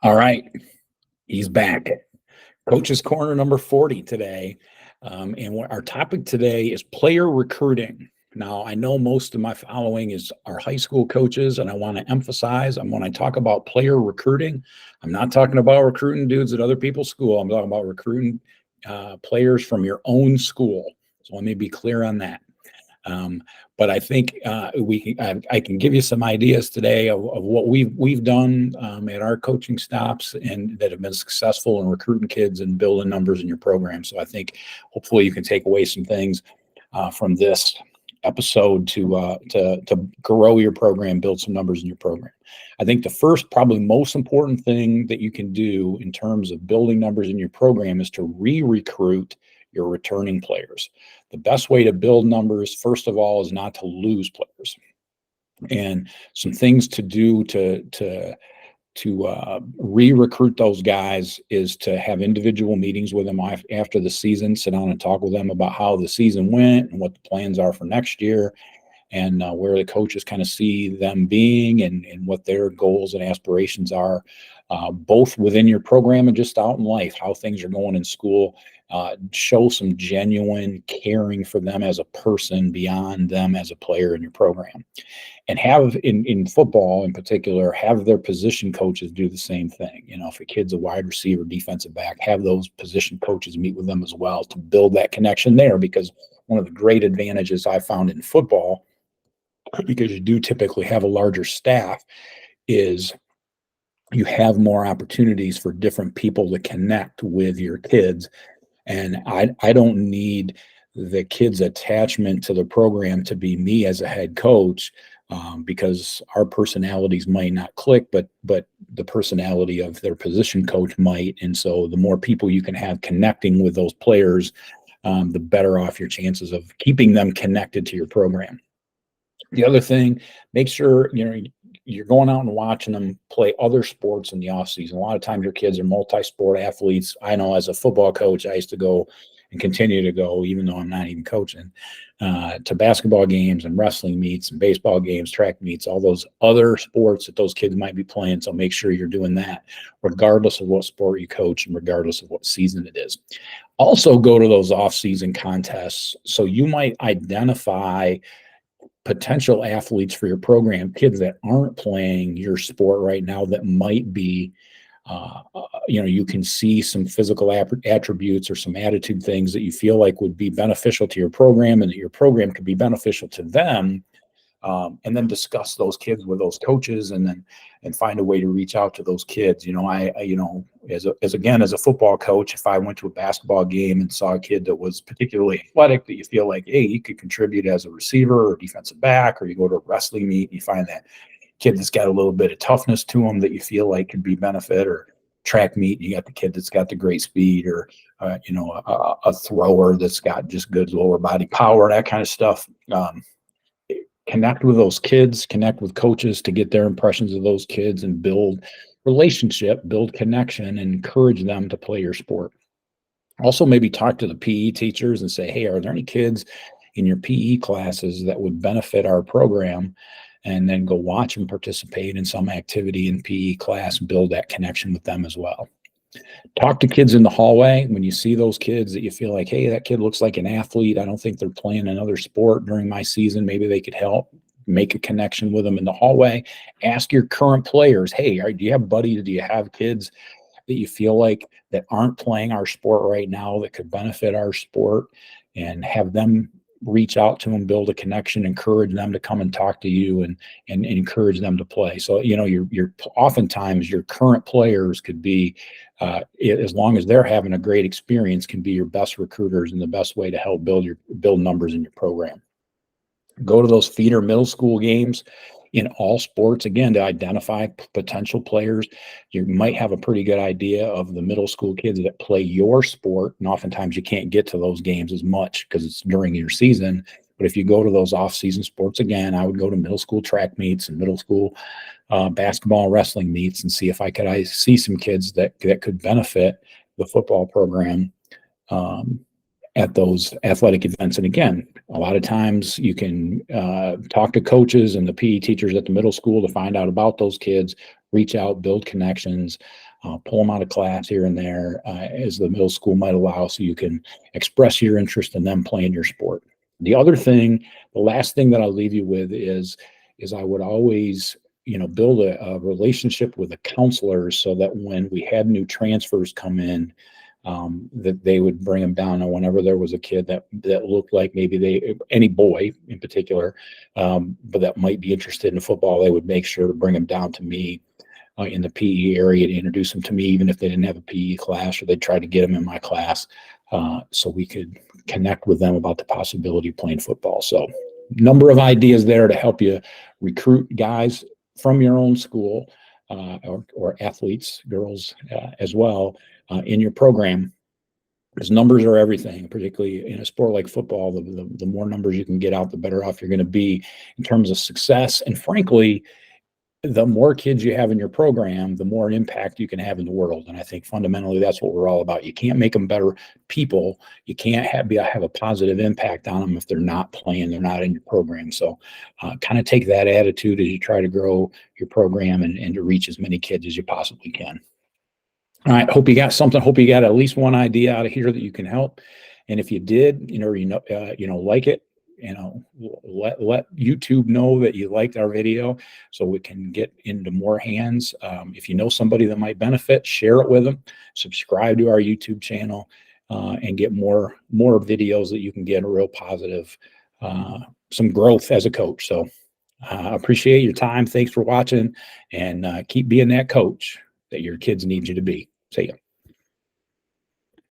All right, he's back. Coach's Corner number 40 today. Our topic today is player recruiting. Now, I know most of my following is our high school coaches, and I want to emphasize when I talk about player recruiting, I'm not talking about recruiting dudes at other people's school. I'm talking about recruiting players from your own school. So let me be clear on that. But I think I can give you some ideas today of what we've done at our coaching stops and that have been successful in recruiting kids and building numbers in your program. So I think hopefully you can take away some things from this episode to grow your program, build some numbers in your program. I think the first, probably most important thing that you can do in terms of building numbers in your program is to re-recruit your returning players. The best way to build numbers, first of all, is not to lose players. And some things to do to re-recruit those guys is to have individual meetings with them after the season, sit down and talk with them about how the season went and what the plans are for next year, and where the coaches kind of see them being and what their goals and aspirations are, both within your program and just out in life, how things are going in school. Show some genuine caring for them as a person beyond them as a player in your program. And have in football in particular, have their position coaches do the same thing. You know, if a kid's a wide receiver, defensive back, have those position coaches meet with them as well to build that connection there. Because one of the great advantages I found in football, because you do typically have a larger staff, is you have more opportunities for different people to connect with your kids. And I don't need the kids' attachment to the program to be me as a head coach, because our personalities might not click, but the personality of their position coach might. And so the more people you can have connecting with those players, the better off your chances of keeping them connected to your program. The other thing, make sure you're going out and watching them play other sports in the off season. A lot of times your kids are multi-sport athletes. I know as a football coach, I used to go and continue to go, even though I'm not even coaching, to basketball games and wrestling meets and baseball games, track meets, all those other sports that those kids might be playing. So make sure you're doing that regardless of what sport you coach and regardless of what season it is. Also go to those off-season contests. So you might identify potential athletes for your program, kids that aren't playing your sport right now that might be, you can see some physical attributes or some attitude things that you feel like would be beneficial to your program and that your program could be beneficial to them. And then discuss those kids with those coaches and find a way to reach out to those kids. As a football coach, if I went to a basketball game and saw a kid that was particularly athletic that you feel like, hey, he could contribute as a receiver or defensive back, or you go to a wrestling meet and you find that kid that's got a little bit of toughness to him that you feel like could be benefit, or track meet, you got the kid that's got the great speed, or a thrower that's got just good lower body power, that kind of stuff. Connect with those kids, connect with coaches to get their impressions of those kids and build relationship, build connection, and encourage them to play your sport. Also, maybe talk to the PE teachers and say, hey, are there any kids in your PE classes that would benefit our program? And then go watch them participate in some activity in PE class, build that connection with them as well. Talk to kids in the hallway when you see those kids that you feel like, hey, that kid looks like an athlete. I don't think they're playing another sport during my season. Maybe they could help. Make a connection with them in the hallway. Ask your current players, hey, do you have buddies? Do you have kids that you feel like that aren't playing our sport right now that could benefit our sport? And have them reach out to them, build a connection, encourage them to come and talk to you and encourage them to play. So, you're oftentimes your current players could be, as long as they're having a great experience, can be your best recruiters and the best way to help build numbers in your program. Go to those feeder middle school games in all sports, again, to identify potential players. You might have a pretty good idea of the middle school kids that play your sport, and oftentimes you can't get to those games as much because it's during your season. But if you go to those off-season sports, again, I would go to middle school track meets and middle school basketball and wrestling meets and see if I see some kids that could benefit the football program at those athletic events. And again, a lot of times you can talk to coaches and the PE teachers at the middle school to find out about those kids, reach out, build connections, pull them out of class here and there as the middle school might allow, so you can express your interest in them playing your sport. The other thing, the last thing that I'll leave you with is I would always, build a relationship with the counselors, so that when we had new transfers come in, that they would bring them down. And whenever there was a kid that looked like maybe any boy in particular, but that might be interested in football, they would make sure to bring them down to me in the PE area to introduce them to me, even if they didn't have a PE class, or they tried to get them in my class, so we could connect with them about the possibility of playing football. So, number of ideas there to help you recruit guys from your own school, or athletes, girls as well, in your program, because numbers are everything, particularly in a sport like football. The more numbers you can get out, the better off you're going to be in terms of success. And frankly, the more kids you have in your program, the more impact you can have in the world. And I think fundamentally that's what we're all about. You can't make them better people. You can't have a positive impact on them if they're not playing, they're not in your program. So kind of take that attitude as you try to grow your program and to reach as many kids as you possibly can. All right. Hope you got something. Hope you got at least one idea out of here that you can help. And if you did, like it, let YouTube know that you liked our video, so we can get into more hands. If you know somebody that might benefit, share it with them. Subscribe to our YouTube channel, and get more videos that you can get a real positive, some growth as a coach. So appreciate your time. Thanks for watching, and keep being that coach that your kids need you to be. See ya.